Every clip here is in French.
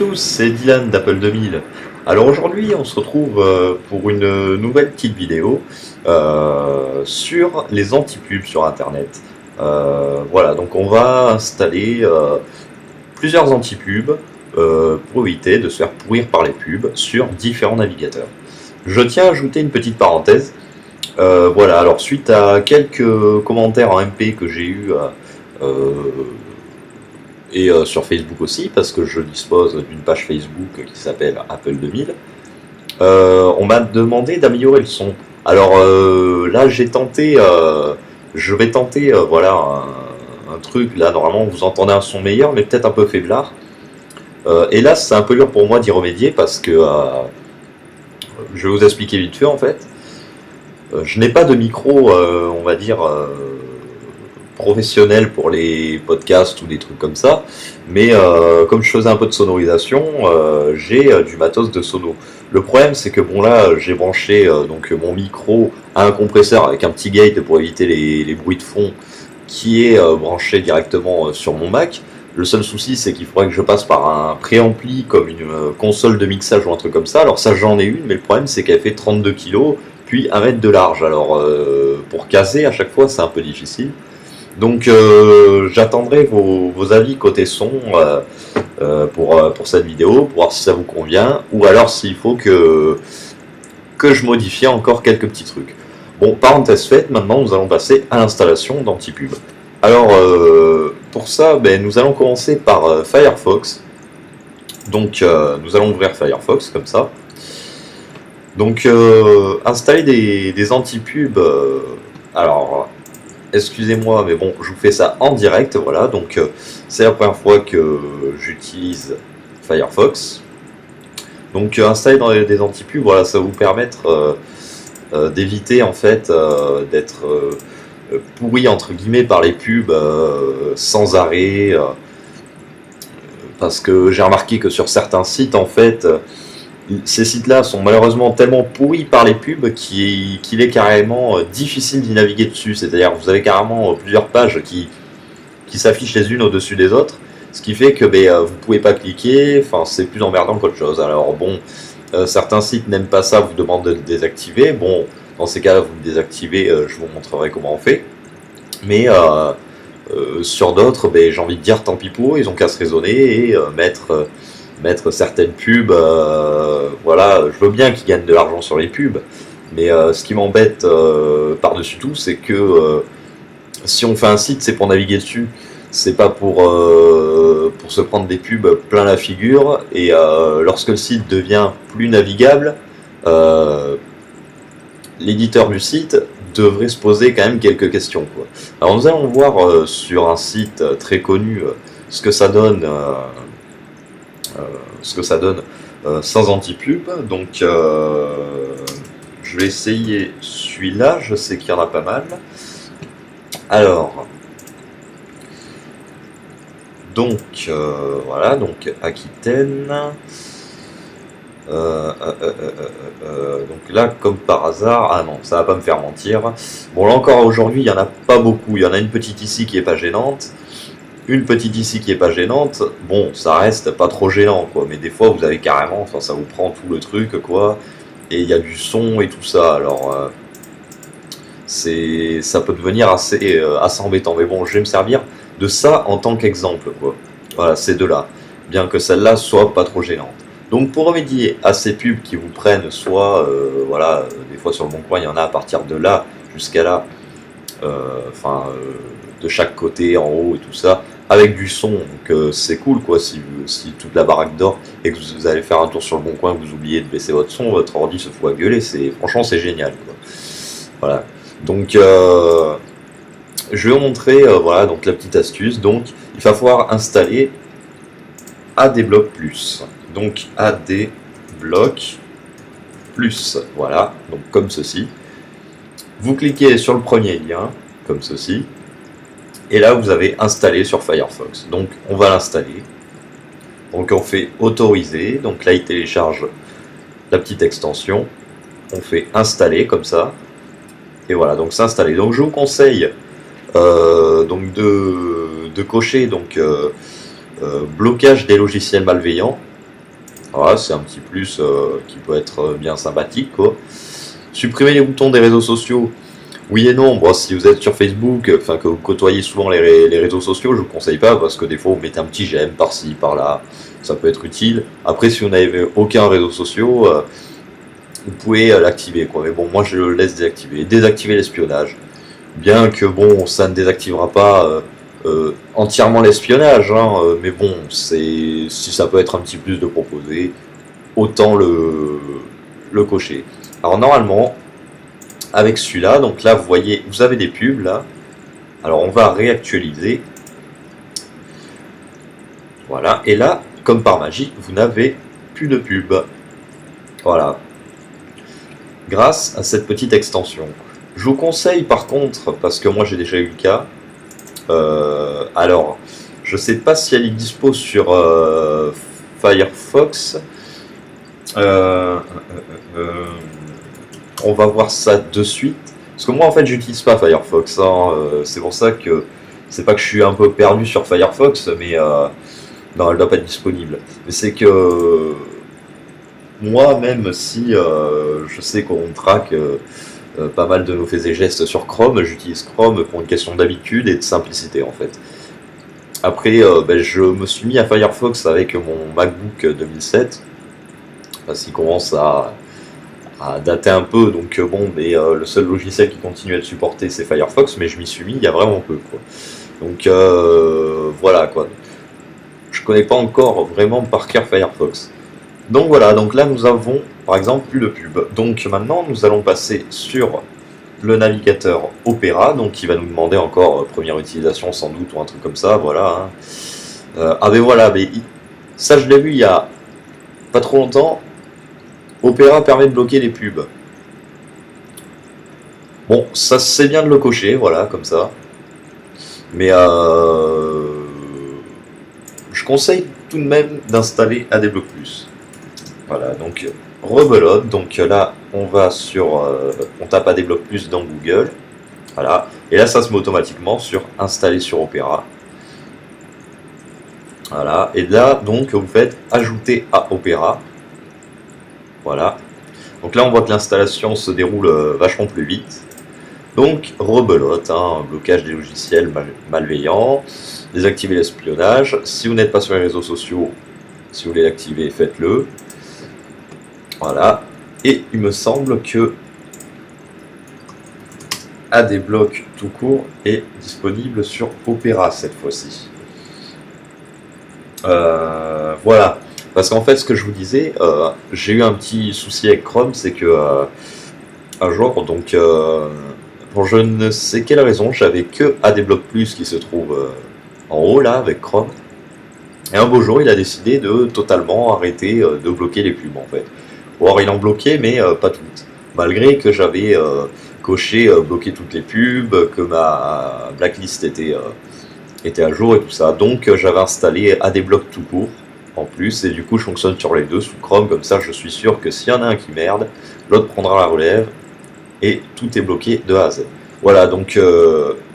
Tous, c'est Dylan d'Apple 2000. Alors aujourd'hui, on se retrouve pour une nouvelle petite vidéo sur les anti-pubs sur Internet. Voilà, donc on va installer plusieurs anti-pubs pour éviter de se faire pourrir par les pubs sur différents navigateurs. Je tiens à ajouter une petite parenthèse. Voilà, alors suite à quelques commentaires en MP que j'ai eu sur Facebook aussi, parce que je dispose d'une page Facebook qui s'appelle Apple 2000, on m'a demandé d'améliorer le son. Alors là, je vais tenter voilà, un truc, là normalement vous entendez un son meilleur, mais peut-être un peu faiblard. Hélas, c'est un peu dur pour moi d'y remédier, parce que je vais vous expliquer vite fait en fait. Je n'ai pas de micro, on va dire, professionnel pour les podcasts ou des trucs comme ça, mais comme je faisais un peu de sonorisation, j'ai du matos de sono. Le problème, c'est que bon là, j'ai branché donc mon micro à un compresseur avec un petit gate pour éviter les bruits de fond, qui est branché directement sur mon Mac. Le seul souci, c'est qu'il faudrait que je passe par un préampli comme une console de mixage ou un truc comme ça. Alors ça, j'en ai une, mais le problème, c'est qu'elle fait 32 kg, puis 1 mètre de large. Alors pour caser à chaque fois, c'est un peu difficile. Donc j'attendrai vos avis côté son pour cette vidéo, pour voir si ça vous convient, ou alors s'il faut que je modifie encore quelques petits trucs. Bon, parenthèse faite, maintenant nous allons passer à l'installation d'Antipub. Alors pour ça, nous allons commencer par Firefox. Donc nous allons ouvrir Firefox comme ça. Donc installer des antipubs, alors excusez-moi, mais bon, je vous fais ça en direct, voilà, donc c'est la première fois que j'utilise Firefox. Donc installer dans des antipubs, voilà, ça va vous permettre d'éviter en fait d'être pourri entre guillemets par les pubs sans arrêt, parce que j'ai remarqué que sur certains sites en fait, ces sites-là sont malheureusement tellement pourris par les pubs qu'il est carrément difficile d'y naviguer dessus. C'est-à-dire que vous avez carrément plusieurs pages qui s'affichent les unes au-dessus des autres, ce qui fait que vous pouvez pas cliquer, enfin c'est plus emmerdant qu'autre chose. Alors bon, certains sites n'aiment pas ça, vous demandent de le désactiver. Bon, dans ces cas-là, vous le désactivez, je vous montrerai comment on fait. Mais sur d'autres, j'ai envie de dire tant pis pour eux, ils ont qu'à se raisonner et mettre certaines pubs, voilà, je veux bien qu'ils gagnent de l'argent sur les pubs, mais ce qui m'embête par-dessus tout, c'est que si on fait un site, c'est pour naviguer dessus, c'est pas pour se prendre des pubs plein la figure, et lorsque le site devient plus navigable, l'éditeur du site devrait se poser quand même quelques questions, quoi. Alors nous allons voir sur un site très connu ce que ça donne sans anti-pub. Donc je vais essayer celui-là, je sais qu'il y en a pas mal. Alors donc voilà, donc Aquitaine. Donc là, comme par hasard, ah non, ça va pas me faire mentir. Bon, là encore aujourd'hui, il y en a pas beaucoup. Il y en a une petite ici qui est pas gênante. Une petite ici qui est pas gênante, bon, ça reste pas trop gênant, quoi, mais des fois vous avez carrément, enfin ça vous prend tout le truc, quoi, et il y a du son et tout ça, alors ça peut devenir assez embêtant, mais bon, je vais me servir de ça en tant qu'exemple, quoi. Voilà, ces deux-là, bien que celle-là soit pas trop gênante. Donc pour remédier à ces pubs qui vous prennent, soit, voilà, des fois sur le bon coin, il y en a à partir de là jusqu'à là, de chaque côté, en haut et tout ça, avec du son, donc c'est cool, quoi, si toute la baraque dort et que vous allez faire un tour sur le bon coin, que vous oubliez de baisser votre son, votre ordi se fout à gueuler, franchement c'est génial, quoi. Voilà, donc je vais vous montrer voilà, donc la petite astuce. Donc il va falloir installer AdBlock Plus, donc AdBlock Plus, voilà, donc comme ceci. Vous cliquez sur le premier lien, comme ceci, et là vous avez installé sur Firefox. Donc on va l'installer. Donc on fait autoriser, donc là il télécharge la petite extension. On fait installer comme ça. Et voilà, donc c'est installé. Donc je vous conseille donc de cocher donc blocage des logiciels malveillants. Voilà, c'est un petit plus qui peut être bien sympathique, quoi. Supprimer les boutons des réseaux sociaux. Oui et non. Bon, si vous êtes sur Facebook, enfin que vous côtoyez souvent les réseaux sociaux, je vous conseille pas parce que des fois vous mettez un petit j'aime par-ci, par-là, ça peut être utile. Après, si vous n'avez aucun réseau social, vous pouvez l'activer, quoi. Mais bon, moi je le laisse désactiver. Désactiver l'espionnage. Bien que bon, ça ne désactivera pas entièrement l'espionnage, hein, mais bon, c'est si ça peut être un petit plus de proposer, autant le cocher. Alors normalement, avec celui-là, donc là vous voyez, vous avez des pubs là. Alors on va réactualiser. Voilà, et là, comme par magie, vous n'avez plus de pub. Voilà, grâce à cette petite extension. Je vous conseille par contre, parce que moi j'ai déjà eu le cas, alors je sais pas si elle est dispo sur Firefox. Euh, on va voir ça de suite. Parce que moi en fait j'utilise pas Firefox, hein, c'est pour ça que c'est pas que je suis un peu perdu sur Firefox, mais non, elle doit pas être disponible. Mais c'est que moi même si je sais qu'on traque pas mal de nos faits et gestes sur Chrome, j'utilise Chrome pour une question d'habitude et de simplicité en fait. Après, je me suis mis à Firefox avec mon MacBook 2007, parce qu'il commence à dater un peu, donc bon, mais le seul logiciel qui continue à le supporter c'est Firefox, mais je m'y suis mis il y a vraiment peu, quoi. Donc voilà, quoi. Je connais pas encore vraiment par cœur Firefox. Donc voilà, donc là nous avons par exemple plus de pub. Donc maintenant nous allons passer sur le navigateur Opera, donc qui va nous demander encore première utilisation sans doute ou un truc comme ça, voilà. Hein. Ah ben voilà, mais ça je l'ai vu il y a pas trop longtemps. Opera permet de bloquer les pubs. Bon, ça c'est bien de le cocher, voilà, comme ça. Mais je conseille tout de même d'installer AdBlock Plus. Voilà, donc rebelote. Donc là, on va sur, on tape AdBlock Plus dans Google. Voilà, et là ça se met automatiquement sur installer sur Opera. Voilà, et là donc vous faites ajouter à Opera. Voilà. Donc là on voit que l'installation se déroule vachement plus vite. Donc rebelote, hein, blocage des logiciels malveillants, désactiver l'espionnage. Si vous n'êtes pas sur les réseaux sociaux, si vous voulez l'activer, faites-le. Voilà. Et il me semble que AdBlock tout court est disponible sur Opera cette fois-ci. Voilà. Parce qu'en fait, ce que je vous disais, j'ai eu un petit souci avec Chrome, c'est que un jour, donc, pour je ne sais quelle raison, j'avais que AdBlock Plus qui se trouve en haut là avec Chrome. Et un beau jour, il a décidé de totalement arrêter de bloquer les pubs en fait. Or, il en bloquait, mais pas toutes. Malgré que j'avais coché bloquer toutes les pubs, que ma blacklist était à jour et tout ça. Donc, j'avais installé AdBlock tout court en plus, et du coup, je fonctionne sur les deux sous Chrome. Comme ça, je suis sûr que s'il y en a un qui merde, l'autre prendra la relève et tout est bloqué de A à Z. Voilà, donc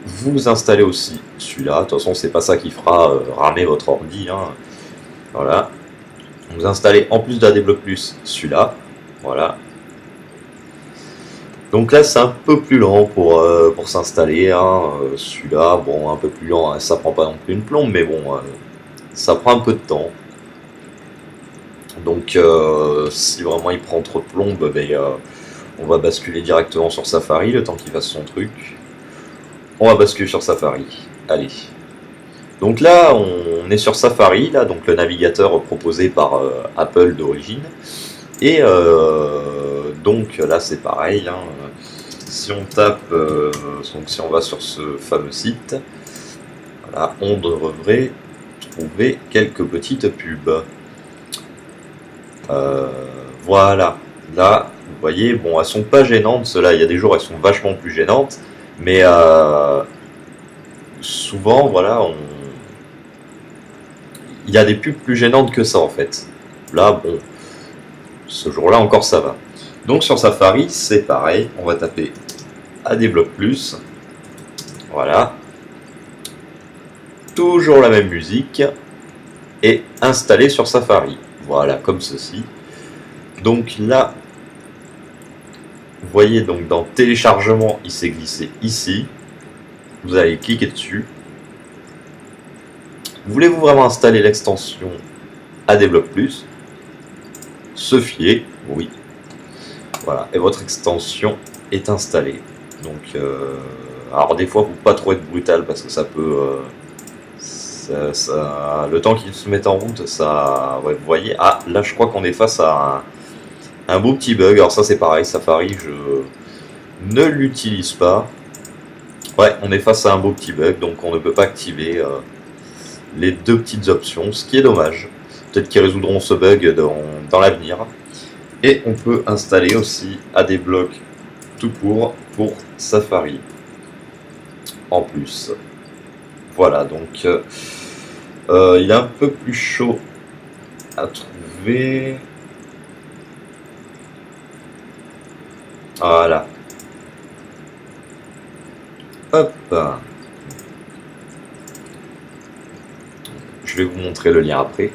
vous installez aussi celui-là. De toute façon, c'est pas ça qui fera ramer votre ordi. Hein. Voilà. Vous installez en plus d'AdBlock Plus celui-là. Voilà. Donc là, c'est un peu plus lent pour s'installer. Hein. Celui-là, bon, un peu plus lent. Hein. Ça prend pas non plus une plombe, mais bon, ça prend un peu de temps. Donc, si vraiment il prend trop de plombe, ben, on va basculer directement sur Safari le temps qu'il fasse son truc. On va basculer sur Safari. Allez. Donc là, on est sur Safari, là, donc le navigateur proposé par Apple d'origine. Et donc là, c'est pareil. Hein. Si on tape, donc si on va sur ce fameux site, voilà, on devrait trouver quelques petites pubs. Voilà. Là, vous voyez, bon, elles sont pas gênantes, ceux-là, il y a des jours elles sont vachement plus gênantes, mais souvent, voilà, il y a des pubs plus gênantes que ça en fait. Là, bon, ce jour-là encore ça va. Donc sur Safari, c'est pareil, on va taper AdBlock Plus, voilà, toujours la même musique, et installer sur Safari. Voilà, comme ceci. Donc là, vous voyez, donc dans téléchargement, il s'est glissé ici. Vous allez cliquer dessus. Voulez-vous vraiment installer l'extension AdBlock Plus? Se fier, oui. Voilà, et votre extension est installée. Donc, alors des fois, il ne faut pas trop être brutal parce que ça peut... le temps qu'il se mette en route, ça... Ouais, vous voyez, ah, là je crois qu'on est face à un beau petit bug. Alors ça c'est pareil, Safari, je ne l'utilise pas. Ouais, on est face à un beau petit bug, donc on ne peut pas activer les deux petites options, ce qui est dommage. Peut-être qu'ils résoudront ce bug dans l'avenir. Et on peut installer aussi AdBlock tout court pour Safari. En plus. Voilà, donc il est un peu plus chaud à trouver. Voilà. Hop. Je vais vous montrer le lien après.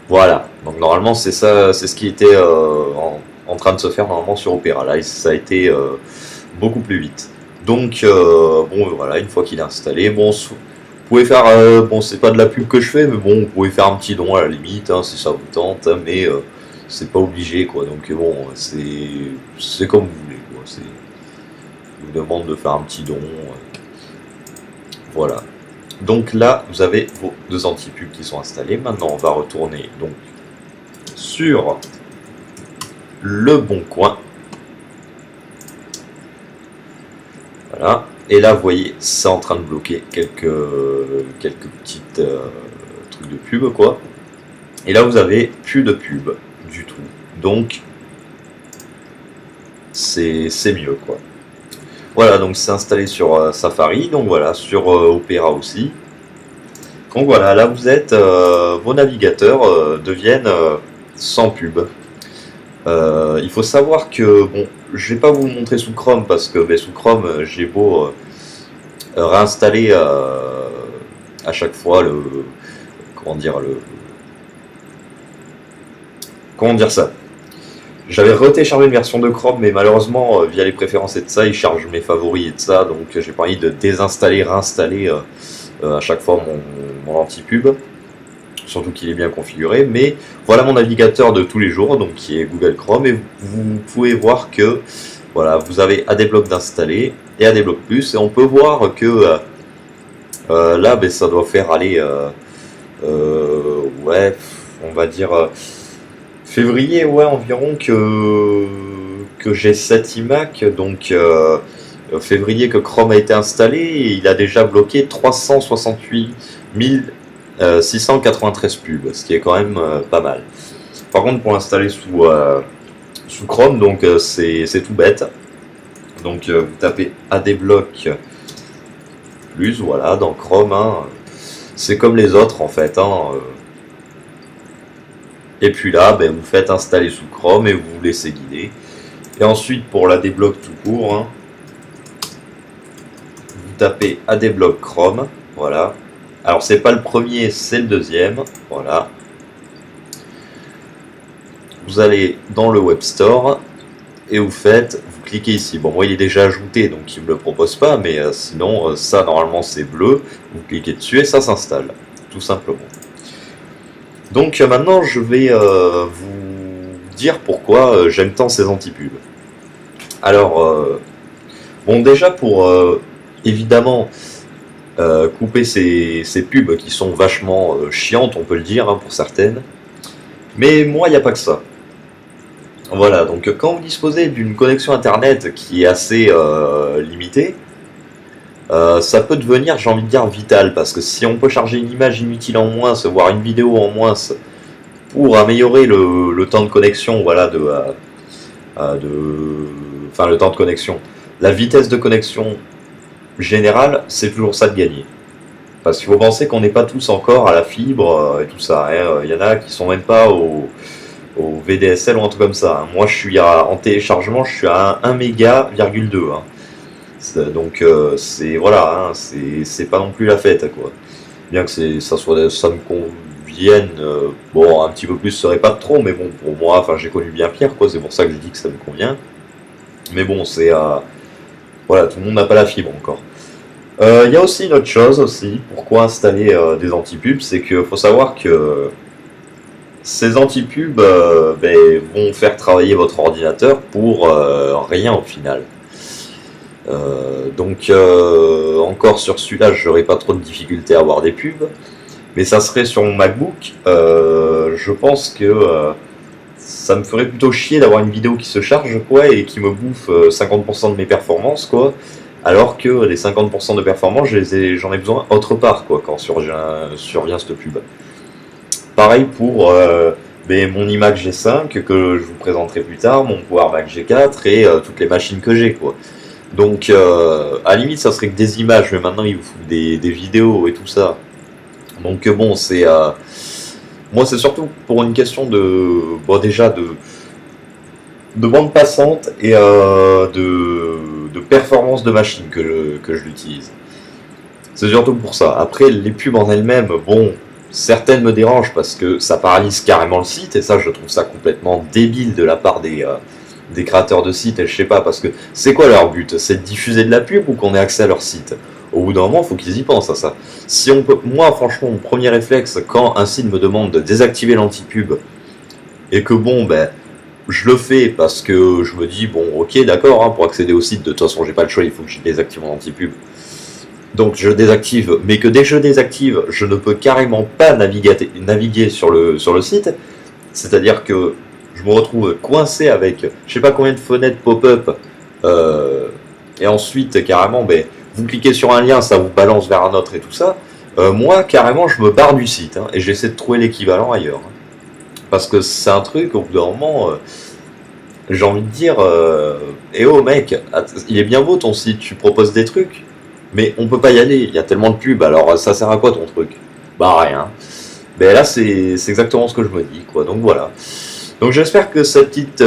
Voilà. Donc normalement c'est ça, c'est ce qui était en train de se faire normalement sur Opera. Là ça a été beaucoup plus vite. Donc bon voilà, une fois qu'il est installé, bon vous pouvez faire, bon c'est pas de la pub que je fais, mais bon vous pouvez faire un petit don à la limite hein, si ça vous tente, hein, mais c'est pas obligé quoi. Donc bon c'est comme vous voulez quoi. Je vous demande de faire un petit don. Voilà. Donc là vous avez vos deux anti-pubs qui sont installés. Maintenant on va retourner donc sur le bon coin. Voilà. Et là, vous voyez, c'est en train de bloquer quelques petites trucs de pub, quoi. Et là, vous avez plus de pub du tout. Donc, c'est mieux, quoi. Voilà, donc c'est installé sur Safari. Donc voilà, sur Opera aussi. Donc voilà, là, vous êtes, vos navigateurs deviennent sans pub. Il faut savoir que, bon, je vais pas vous le montrer sous Chrome parce que sous Chrome, j'ai beau réinstaller à chaque fois comment dire ça. J'avais retéléchargé une version de Chrome, mais malheureusement, via les préférences et de ça, il charge mes favoris et de ça, donc j'ai pas envie de désinstaller, réinstaller à chaque fois mon anti-pub. Surtout qu'il est bien configuré, mais voilà mon navigateur de tous les jours, donc qui est Google Chrome, et vous pouvez voir que voilà, vous avez AdBlock d'installer et AdBlock Plus, et on peut voir que là, ça doit faire aller, ouais, on va dire février, ouais, environ que j'ai cet iMac, donc février que Chrome a été installé, et il a déjà bloqué 368 693 pubs, ce qui est quand même pas mal. Par contre, pour l'installer sous Chrome, donc c'est tout bête. Donc vous tapez AdBlock Plus, voilà, dans Chrome. Hein, c'est comme les autres en fait. Hein, et puis là, vous faites installer sous Chrome et vous vous laissez guider. Et ensuite, pour l'AdBlock tout court, hein, vous tapez AdBlock Chrome, voilà. Alors c'est pas le premier, c'est le deuxième, voilà. Vous allez dans le Web Store et vous cliquez ici. Bon, moi il est déjà ajouté, donc il me le propose pas, mais sinon ça normalement c'est bleu. Vous cliquez dessus et ça s'installe, tout simplement. Donc maintenant je vais vous dire pourquoi j'aime tant ces anti-pubs. Alors, bon déjà pour évidemment couper ces pubs qui sont vachement chiantes, on peut le dire, hein, pour certaines. Mais moi, il n'y a pas que ça. Voilà, donc quand vous disposez d'une connexion internet qui est assez limitée, ça peut devenir, j'ai envie de dire, vital, parce que si on peut charger une image inutile en moins, voire une vidéo en moins, pour améliorer le temps de connexion, voilà, enfin le temps de connexion, la vitesse de connexion générale, c'est toujours ça de gagner. Parce qu'il faut penser qu'on n'est pas tous encore à la fibre et tout ça. Il y en a qui sont même pas au VDSL ou un truc comme ça. Moi, je suis en téléchargement, je suis à 1 méga,2. Donc, c'est voilà, hein, c'est pas non plus la fête, quoi. bien que ça me convienne, bon, un petit peu plus serait pas trop, mais bon, pour moi, enfin, j'ai connu bien pire, quoi, c'est pour ça que je dis que ça me convient. Mais bon, voilà, tout le monde n'a pas la fibre encore. Il y a aussi une autre chose aussi, pourquoi installer des antipubs, c'est qu'il faut savoir que ces antipubs vont faire travailler votre ordinateur pour rien au final. Encore sur celui-là, j'aurais pas trop de difficulté à avoir des pubs, mais ça serait sur mon MacBook. Je pense que ça me ferait plutôt chier d'avoir une vidéo qui se charge quoi et qui me bouffe 50% de mes performances quoi, alors que les 50% de performance j'en ai besoin autre part quoi quand survient cette pub. Pareil pour mon iMac G5 que je vous présenterai plus tard, mon Power Mac G4 et toutes les machines que j'ai quoi. Donc à la limite ça serait que des images, mais maintenant il vous faut des vidéos et tout ça. Donc bon moi c'est surtout pour une question déjà de bande passante et de performance de machine que je l'utilise. C'est surtout pour ça. Après, les pubs en elles-mêmes, bon, certaines me dérangent parce que ça paralyse carrément le site, et ça, je trouve ça complètement débile de la part des créateurs de sites, et je sais pas, parce que c'est quoi leur but? C'est de diffuser de la pub ou qu'on ait accès à leur site? Au bout d'un moment, il faut qu'ils y pensent à ça. Si on peut, moi, franchement, mon premier réflexe, quand un site me demande de désactiver l'anti-pub, et que bon, je le fais parce que je me dis, bon, ok, d'accord, hein, pour accéder au site, de toute façon, j'ai pas le choix, il faut que je désactive mon anti-pub. Donc je désactive, mais que dès que je désactive, je ne peux carrément pas naviguer sur le site. C'est-à-dire que je me retrouve coincé avec je sais pas combien de fenêtres pop-up. Et ensuite, carrément, vous cliquez sur un lien, ça vous balance vers un autre et tout ça. Moi, carrément, je me barre du site hein, et j'essaie de trouver l'équivalent ailleurs. Parce que c'est un truc, au bout d'un moment, j'ai envie de dire, eh oh mec, il est bien beau ton site, tu proposes des trucs. Mais on peut pas y aller, il y a tellement de pubs, alors ça sert à quoi ton truc? Bah rien. Mais là c'est exactement ce que je me dis quoi, donc voilà. Donc j'espère que cette petite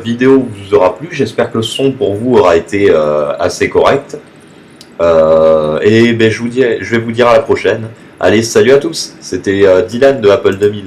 vidéo vous aura plu, j'espère que le son pour vous aura été assez correct. Je vais vous dire à la prochaine. Allez, salut à tous, c'était Dylan de Apple 2000.